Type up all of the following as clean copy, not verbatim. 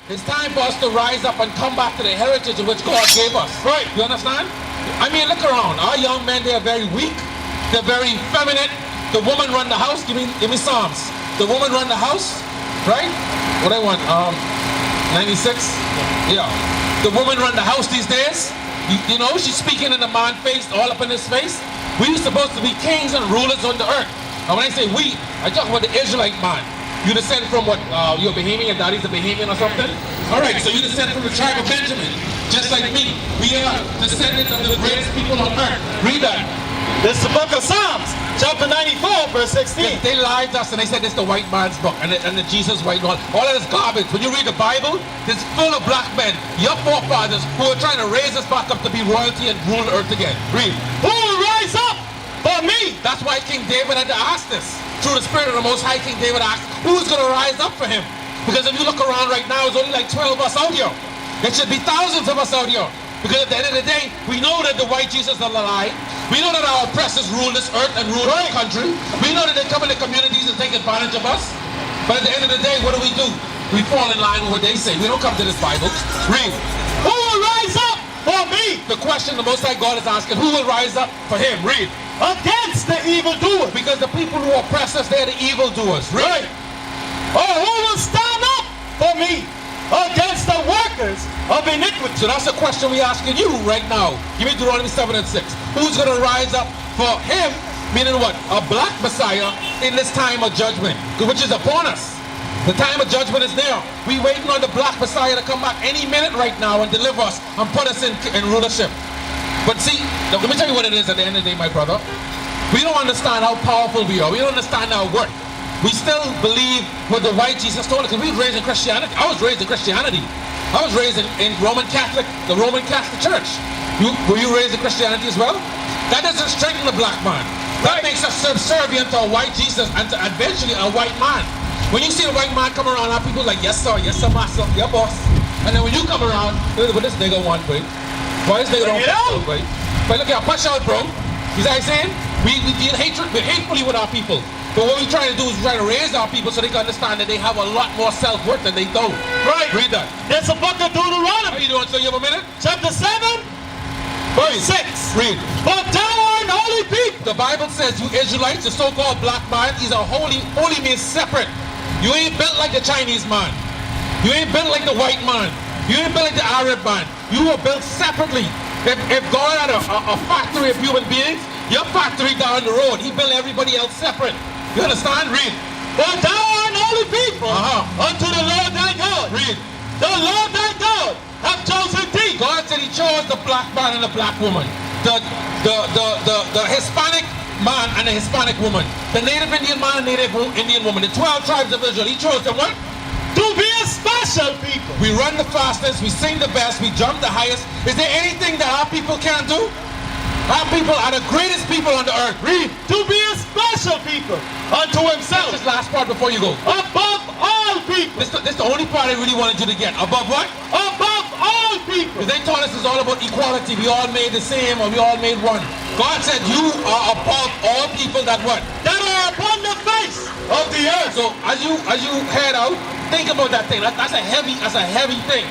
It's time for us to rise up and come back to the heritage which God gave us. Right. You understand? I mean, look around. Our young men, they are very weak. They're very feminine. The woman run the house. Give me Psalms. The woman run the house, right? What I want? 96? Yeah. The woman run the house these days. You know, she's speaking in the man face, all up in his face. We supposed to be kings and rulers on the earth. And when I say we, I talk about the Israelite man. You descend from what? You're Bahamian, your daddy's a Bahamian or something? Alright, so you descend from the tribe of Benjamin, just like me. We are descendants of the greatest people on earth. Read that. This is the book of Psalms, chapter 94, verse 16. They lied to us and they said this is the white man's book and the Jesus white one. All of this garbage. When you read the Bible, it's full of black men, your forefathers, who are trying to raise us back up to be royalty and rule the earth again. Read. Who will rise up for me? That's why King David had to ask this. Through the Spirit of the Most High, King David asked, who's going to rise up for him? Because if you look around right now, it's only like 12 of us out here. There should be thousands of us out here. Because at the end of the day, we know that the white Jesus is a lie. We know that our oppressors rule this earth and rule our country. We know that they come in the communities and take advantage of us. But at the end of the day, what do? We fall in line with what they say. We don't come to this Bible. Read. Who will rise up for me? The question the Most High God is asking, who will rise up for him? Read. Against the evildoers. Because the people who oppress us, they're the evildoers. Read. Right. Oh, who will stand up for me against the workers of iniquity? So that's the question we're asking you right now. Give me Deuteronomy 7 and 6. Who's going to rise up for him? Meaning what? A black Messiah in this time of judgment, which is upon us. The time of judgment is there. We waiting on the black Messiah to come back any minute right now and deliver us and put us in rulership. But see, let me tell you what it is at the end of the day, my brother. We don't understand how powerful we are. We don't understand our worth. We still believe what the white Jesus told us, because we were raised in Christianity. I was raised in Christianity. I was raised in the Roman Catholic Church. Were you raised in Christianity as well? That doesn't strengthen the black man. That makes us subservient to a white Jesus and to eventually a white man. When you see a white man come around, our people like, yes sir, master, yeah boss. And then when you come around, what this nigga want, boy? Why this nigga don't want, boy? But look here, punch out, bro. You see what I'm saying? We deal hatefully with our people. But what we're trying to do is we're trying to raise our people so they can understand that they have a lot more self-worth than they don't. Right. Read that. There's a book of How Deuteronomy. you doing, so you have a minute? Chapter 7, verse 6. Read. But thou art an holy people. The Bible says you Israelites, the so-called black man, is a holy means separate. You ain't built like the Chinese man. You ain't built like the white man. You ain't built like the Arab man. You were built separately. If God had a factory of human beings, your factory down the road, he built everybody else separate. You understand? Read. But thou art an holy people unto the Lord thy God. Read. The Lord thy God hath chosen thee. God said he chose the black man and the black woman. The Hispanic man and the Hispanic woman. The Native Indian man and Native Indian woman. The 12 tribes of Israel. He chose them what? To be a special people. We run the fastest, we sing the best, we jump the highest. Is there anything that our people can't do? Our people are the greatest people on the earth. Read. To be a special people unto himself. This last part before you go. Above all people. This the only part I really wanted you to get. Above what? Above all people. Because they taught us it's all about equality. We all made the same or we all made one. God said you are above all people that what? That are upon the face of the earth. So as you head out, think about that thing. That's a heavy thing.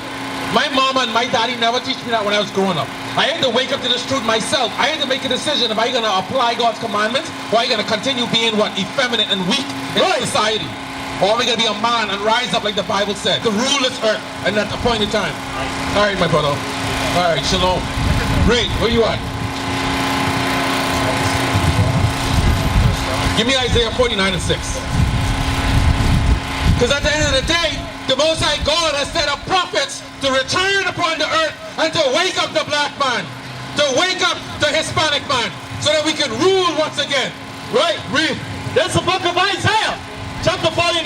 My mama and my daddy never teach me that when I was growing up. I had to wake up to this truth myself. I had to make a decision if I'm going to apply God's commandments or I'm going to continue being what? Effeminate and weak in society. Or are we going to be a man and rise up like the Bible said to rule this earth and at the appointed time? All right, my brother. All right, shalom. Read, where you at? Give me Isaiah 49 and 6. Because at the end of the day, the Most High God has set up prophets to return upon the earth and to wake up the black man, to wake up the Hispanic man, so that we can rule once again. Right? Read. There's the book of Isaiah, chapter 49,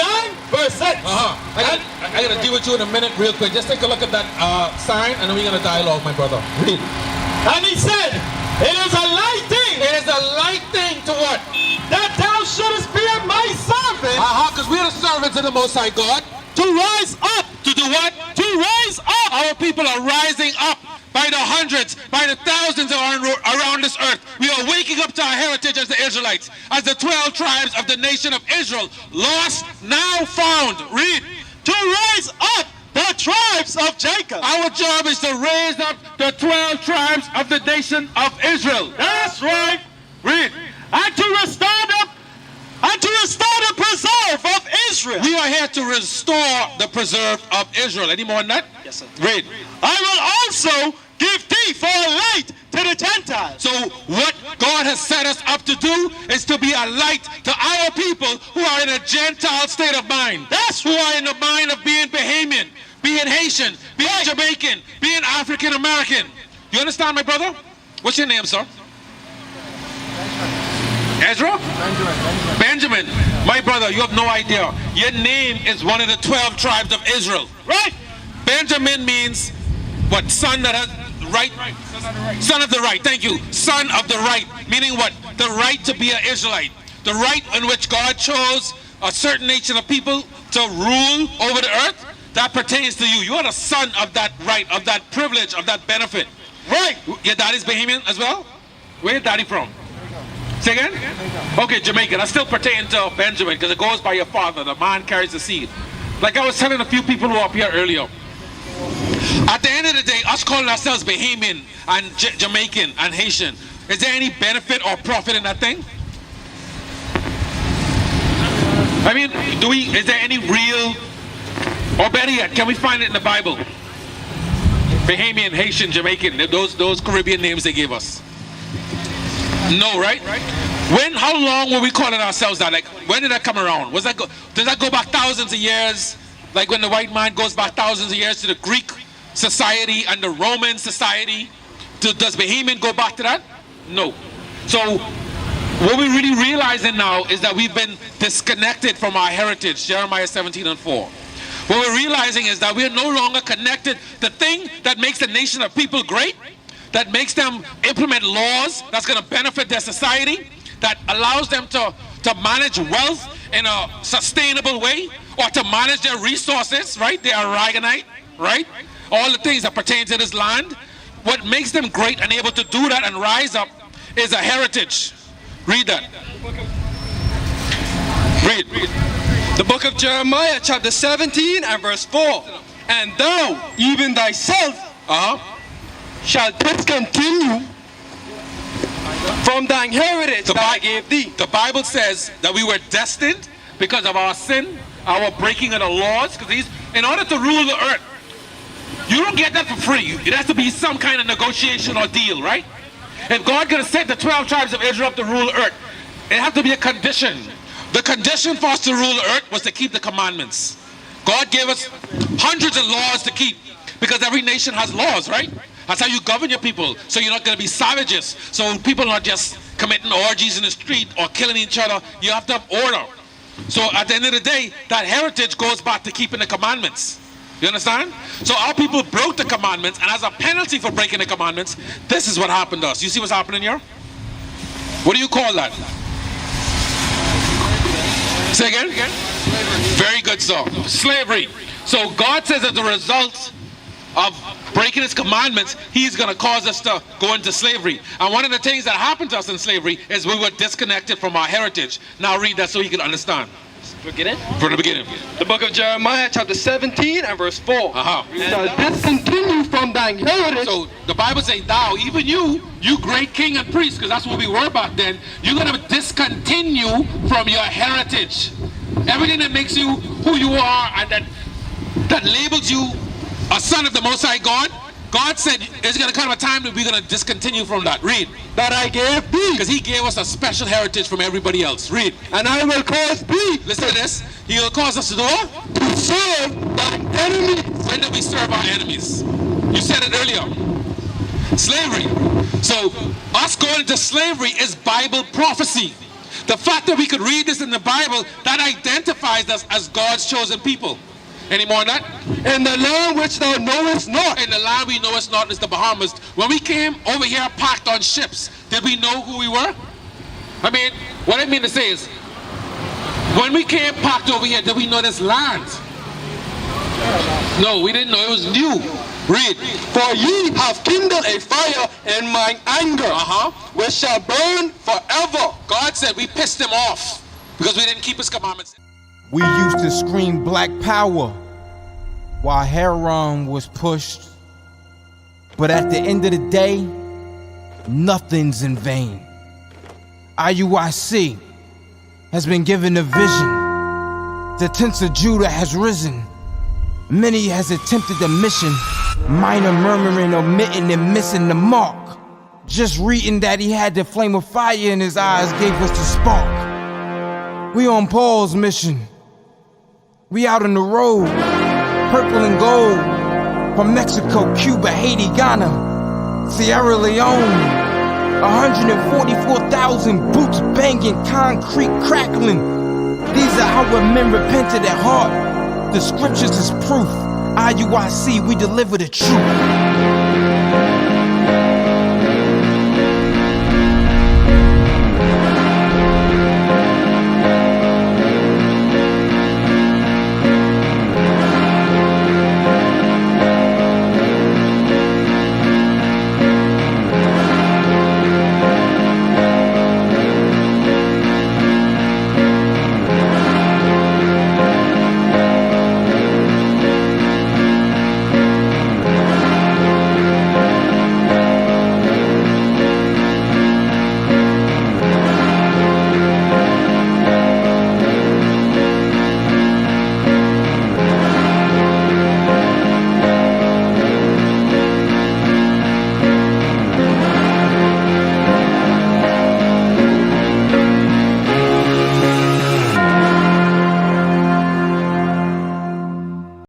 verse 6. I gotta deal with you in a minute real quick. Just take a look at that sign and then we're gonna dialogue, my brother. Read. And he said, it is a light thing. It is a light thing to what? That thou shouldest fear my servant. Because we're the servants of the Most High God. To rise up. To do what? To rise up. Our people are rising up by the hundreds, by the thousands around this earth. We are waking up to our heritage as the Israelites, as the 12 tribes of the nation of Israel, lost, now found. Read. To rise up the tribes of Jacob. Our job is to raise up the 12 tribes of the nation of Israel. That's right. Read. And to restore the preserve of Israel. We are here to restore the preserve of Israel. Any more on that? Yes, sir. Read. I will also give thee for a light to the Gentiles. So what God has set us up to do is to be a light to our people who are in a Gentile state of mind. That's who are in the mind of being Bahamian, being Haitian, being Jamaican, being African American. You understand, my brother? What's your name, sir? Ezra? Benjamin. My brother, you have no idea. Your name is one of the 12 tribes of Israel. Right? Benjamin means what? Son that has right. Son of the right. Thank you. Son of the right. Meaning what? The right to be an Israelite. The right in which God chose a certain nation of people to rule over the earth. That pertains to you. You are the son of that right, of that privilege, of that benefit. Right. Your daddy's Bahamian as well? Where your daddy from? Say again? Okay, Jamaican. That still pertains to Benjamin because it goes by your father. The man carries the seed. Like I was telling a few people who were up here earlier. At the end of the day, us calling ourselves Bahamian and Jamaican and Haitian, is there any benefit or profit in that thing? I mean, is there any real, or better yet, can we find it in the Bible? Bahamian, Haitian, Jamaican, those Caribbean names they gave us. No, right? How long were we calling ourselves that? Like, when did that come around? Does that go back thousands of years? Like when the white man goes back thousands of years to the Greek society and the Roman society? Does Bahamian go back to that? No. So, what we're really realizing now is that we've been disconnected from our heritage, Jeremiah 17:4. What we're realizing is that we're no longer connected. The thing that makes the nation of people great, that makes them implement laws that's going to benefit their society, that allows them to manage wealth in a sustainable way, or to manage their resources, right? They are Aragonite, right? All the things that pertain to this land. What makes them great and able to do that and rise up is a heritage. Read that. Read. The book of Jeremiah, chapter 17 and verse 4. And thou, even thyself, shall discontinue from thine heritage that I gave thee. The Bible says that we were destined because of our sin, our breaking of the laws. Because in order to rule the earth, you don't get that for free. It has to be some kind of negotiation or deal, right? If God gonna set the 12 tribes of Israel up to rule the earth, it has to be a condition. The condition for us to rule the earth was to keep the commandments. God gave us hundreds of laws to keep because every nation has laws, right? That's how you govern your people, so you're not going to be savages. So people are not just committing orgies in the street or killing each other. You have to have order. So at the end of the day, that heritage goes back to keeping the commandments. You understand? So our people broke the commandments, and as a penalty for breaking the commandments, this is what happened to us. You see what's happening here? What do you call that? Say again? Very good, sir. Slavery. So God says as a result of breaking his commandments, he's going to cause us to go into slavery. And one of the things that happened to us in slavery is we were disconnected from our heritage. Now read that so you can understand. Beginning? From the beginning. The book of Jeremiah, chapter 17 and verse 4. Shall discontinue from thine heritage. So the Bible says, thou, even you great king and priest, because that's what we were back then, you're going to discontinue from your heritage. Everything that makes you who you are and that labels you a son of the Most High God, God said there's going to come a time that we're going to discontinue from that. Read. That I gave thee. Because he gave us a special heritage from everybody else. Read. And I will cause thee. Listen to this. He will cause us to do what? To serve thine enemies. When do we serve our enemies? You said it earlier. Slavery. So us going into slavery is Bible prophecy. The fact that we could read this in the Bible, that identifies us as God's chosen people. Any more on that? In the land which thou knowest not. In the land we know it's not, is the Bahamas. When we came over here packed on ships, did we know who we were? I mean, what I mean to say is, when we came packed over here, did we know this land? No, we didn't know. It was new. Read. For ye have kindled a fire in mine anger, which shall burn forever. God said we pissed him off because we didn't keep his commandments. We used to scream black power, while Heron was pushed. But at the end of the day, nothing's in vain. IUIC has been given a vision. The tents of Judah has risen. Many has attempted the mission, minor murmuring, omitting, and missing the mark. Just reading that he had the flame of fire in his eyes gave us the spark. We on Paul's mission. We out on the road, purple and gold, from Mexico, Cuba, Haiti, Ghana, Sierra Leone. 144,000 boots banging, concrete crackling. These are our men repented at heart. The scriptures is proof. IUIC, we deliver the truth.